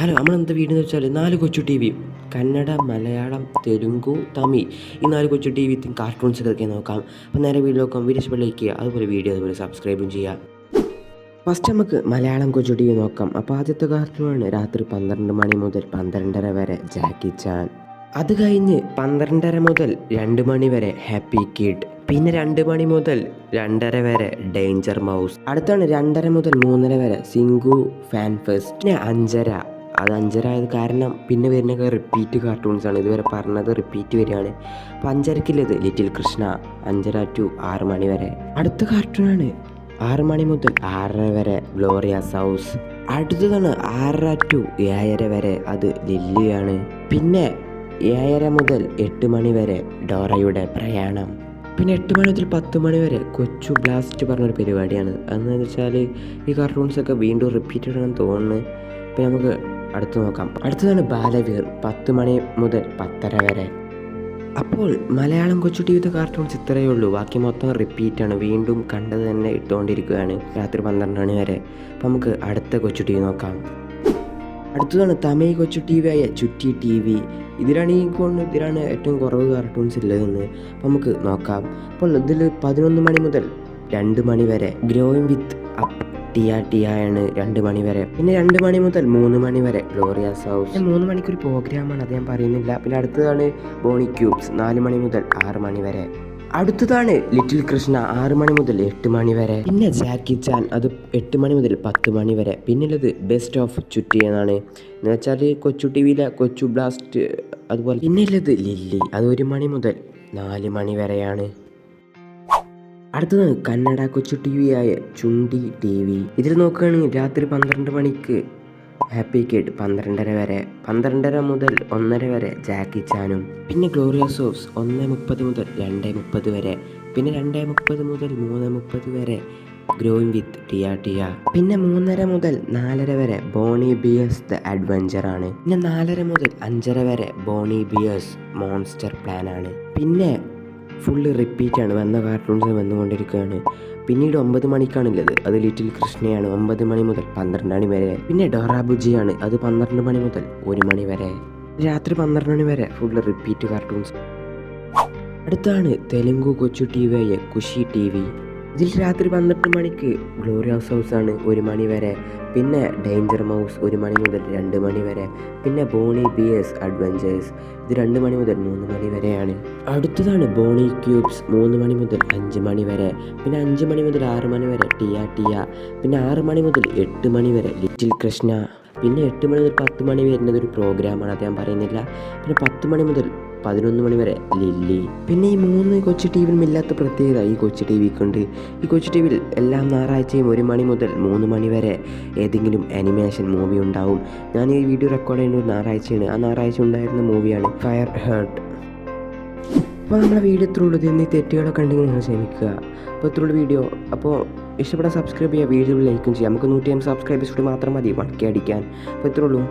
Hello, നമ്മളെന്താ video എന്ന് വെച്ചാൽ 4 കൊച്ചു ടി വി കന്നഡ, മലയാളം, തെലുങ്കു, തമിഴ് ഈ 4 കൊച്ചു ടി വി കാർട്ടൂൺസ് ഒക്കെ നോക്കാം. അപ്പോൾ നേരെ വീഡിയോ നോക്കാം. വീഡിയോ ഇഷ്ടപ്പെട്ട് ലൈക്ക് ചെയ്യുക, അതുപോലെ സബ്സ്ക്രൈബും ചെയ്യുക. ഫസ്റ്റ് നമുക്ക് മലയാളം കൊച്ചു ടി വി നോക്കാം. അപ്പോൾ ആദ്യത്തെ കാർട്ടൂണാണ് രാത്രി 12 മണി മുതൽ 12:30 വരെ ജാക്കി ചാൻ. അത് കഴിഞ്ഞ് 12:30 മുതൽ 2 മണി വരെ ഹാപ്പി കിഡ്. പിന്നെ 2 മണി മുതൽ 2:30 വരെ ഡേഞ്ചർ മൗസ്. അടുത്താണ് 2:30 മുതൽ 3:30 വരെ സിംഗു ഫാൻ ഫെസ്റ്റ്. പിന്നെ 5:30, അത് 5:30 ആയത് കാരണം പിന്നെ വരുന്നൊക്കെ റിപ്പീറ്റ് കാർട്ടൂൺസാണ്. ഇതുവരെ പറഞ്ഞത് റിപ്പീറ്റ് വരികയാണ്. അപ്പോൾ 5:30-ക്കുള്ളത് ലിറ്റിൽ കൃഷ്ണ, 5:30 ടു 6 മണി വരെ. അടുത്ത കാർട്ടൂണാണ് 6 മണി മുതൽ 6:30 വരെ ഗ്ലോറിയാസ് ഹൗസ്. അടുത്തതാണ് 6:30 ടു 7:30 വരെ, അത് ലില്ലിയാണ്. പിന്നെ 7:30 മുതൽ 8 മണി വരെ ഡോറയുടെ പ്രയാണം. പിന്നെ 8 മണി മുതൽ 10 മണി വരെ കൊച്ചു ബ്ലാസ്റ്റ് പറഞ്ഞൊരു പരിപാടിയാണ്. അതെന്ന് വെച്ചാൽ ഈ കാർട്ടൂൺസൊക്കെ വീണ്ടും റിപ്പീറ്റഡ് ആണെന്ന് തോന്നുന്നു. പിന്നെ നമുക്ക് അടുത്ത് നോക്കാം. അടുത്തതാണ് ബാലവീർ, 10 മണി മുതൽ 10:30 വരെ. അപ്പോൾ മലയാളം കൊച്ചു ടി വിത്തെ കാർട്ടൂൺസ് ഇത്രയേ ഉള്ളൂ. ബാക്കി മൊത്തം റിപ്പീറ്റാണ്, വീണ്ടും കണ്ടത് തന്നെ ഇട്ടുകൊണ്ടിരിക്കുകയാണ് രാത്രി 12 മണി വരെ. അപ്പോൾ നമുക്ക് അടുത്ത കൊച്ചു ടി വി നോക്കാം. അടുത്തതാണ് തമിഴ് കൊച്ചു ടി വി ആയ ചുറ്റി ടി വി. ഇതിലാണ് ഏറ്റവും കുറവ് കാർട്ടൂൺസ് ഉള്ളതെന്ന്. അപ്പോൾ നമുക്ക് നോക്കാം. അപ്പോൾ ഇതിൽ 11 മണി മുതൽ 2 മണി വരെ ഗ്രോയിങ് വിത്ത് അപ്പ് ടിയ ആണ് 2 മണി വരെ. പിന്നെ 2 മണി മുതൽ 3 മണി വരെ ഗ്ലോറിയാസ് ഹൗസ്. 3 മണിക്കൊരു പ്രോഗ്രാമാണ്, അത് ഞാൻ പറയുന്നില്ല. പിന്നെ അടുത്തതാണ് ബോണി ക്യൂബ്സ്, 4 മണി മുതൽ 6 മണി വരെ. അടുത്തതാണ് ലിറ്റിൽ കൃഷ്ണ, 6 മണി മുതൽ 8 മണി വരെ. പിന്നെ ജാക്കി ചാൻ, അത് 8 മണി മുതൽ 10 മണി വരെ. പിന്നുള്ളത് ബെസ്റ്റ് ഓഫ് ചുറ്റി എന്നാണ്, എന്ന് വെച്ചാൽ കൊച്ചു ടി വിയിലെ കൊച്ചു ബ്ലാസ്റ്റ്. അതുപോലെ പിന്നുള്ളത് ലില്ലി, അത് 1 മണി മുതൽ 4 മണി വരെയാണ്. അടുത്തത് കന്നഡ കൊച്ചു ടി വി ആയ ചുണ്ടി ടി വി. ഇതിൽ നോക്കുകയാണെങ്കിൽ രാത്രി 12 മണിക്ക് ഹാപ്പി കിഡ്, 12:30 വരെ. 12:30 മുതൽ 1:30 വരെ ജാക്കി ചാനും. പിന്നെ ഗ്ലോറിയാസ് ഹൗസ് 1:30 മുതൽ 2:30 വരെ. പിന്നെ 2:30 മുതൽ 3:30 വരെ ഗ്രോയിങ് വിത്ത് ടിയ. പിന്നെ 3:30 മുതൽ 4:30 വരെ ബോണി ബിയേഴ്സ് ദ അഡ്വഞ്ചർ ആണ്. പിന്നെ 4:30 മുതൽ 5:30 വരെ ബോണി ബിയേഴ്സ് മോൺസ്റ്റർ പ്ലാൻ ആണ്. പിന്നെ ഫുള്ള് റിപ്പീറ്റാണ്, വന്ന കാർട്ടൂൺസ് വന്നുകൊണ്ടിരിക്കുകയാണ്. പിന്നീട് 9 മണിക്കാണുള്ളത്, അത് ലിറ്റിൽ കൃഷ്ണയാണ്, 9 മണി മുതൽ 12 മണി വരെ. പിന്നെ ഡോറാബുജിയാണ്, അത് 12 മണി മുതൽ 1 മണി വരെ. രാത്രി 12 മണി വരെ ഫുള്ള് റിപ്പീറ്റ് കാർട്ടൂൺസ്. അടുത്താണ് തെലുങ്കു കൊച്ചു ടി വി ആയ ഖുഷി ടി വി. ഇതിൽ രാത്രി 12 മണിക്ക് ഗ്ലോറിയാസ് ഹൗസ് ആണ്, 1 മണി വരെ. പിന്നെ ഡേഞ്ചർ മൗസ് 1 മണി മുതൽ 2 മണി വരെ. പിന്നെ ബോണി ബിയേഴ്സ് അഡ്വഞ്ചേഴ്സ്, ഇത് 2 മണി മുതൽ 3 മണി വരെയാണ്. അടുത്തതാണ് ബോണി ക്യൂബ്സ്, 3 മണി മുതൽ 5 മണി വരെ. പിന്നെ 5 മണി മുതൽ 6 മണി വരെ ടിയ. പിന്നെ 6 മണി മുതൽ 8 മണി വരെ ലിറ്റിൽ കൃഷ്ണ. പിന്നെ 8 മണി മുതൽ 10 മണി വരുന്നത് ഒരു പ്രോഗ്രാമാണ്, അത് ഞാൻ പറയുന്നില്ല. പിന്നെ 10 മണി മുതൽ 11 മണി വരെ ലില്ലി. പിന്നെ ഈ 3 കൊച്ചു ടി വിയിലും ഇല്ലാത്ത പ്രത്യേകത ഈ കൊച്ചു ടി വിക്കുണ്ട്. ഈ കൊച്ചു ടി വിയിൽ എല്ലാ ഞായറാഴ്ചയും 1 മണി മുതൽ 3 മണി വരെ ഏതെങ്കിലും ആനിമേഷൻ മൂവി ഉണ്ടാവും. ഞാൻ ഈ വീഡിയോ റെക്കോർഡ് ചെയ്യുന്നത് ഞായറാഴ്ചയാണ്. ആ ഞായറാഴ്ച ഉണ്ടായിരുന്ന മൂവിയാണ് ഫയർ ഹേർട്ട്. അപ്പോൾ നമ്മളെ വീഡിയോ ഇത്രയുള്ളൂ. ഇതിൽ തെറ്റുകളൊക്കെ ഉണ്ടെങ്കിൽ നിങ്ങൾ ക്ഷമിക്കുക. അപ്പോൾ ഇത്രയുള്ള വീഡിയോ. അപ്പോൾ ഇഷ്ടപ്പെടാൻ സബ്സ്ക്രൈബ് ചെയ്യുക, വീഡിയോ ലൈക്കും ചെയ്യുക. നമുക്ക് 150 സബ്സ്ക്രൈബേഴ്സ് കൂടി മാത്രം മതി 1K അടിക്കാൻ. അപ്പോൾ ഇത്രയുള്ളൂ.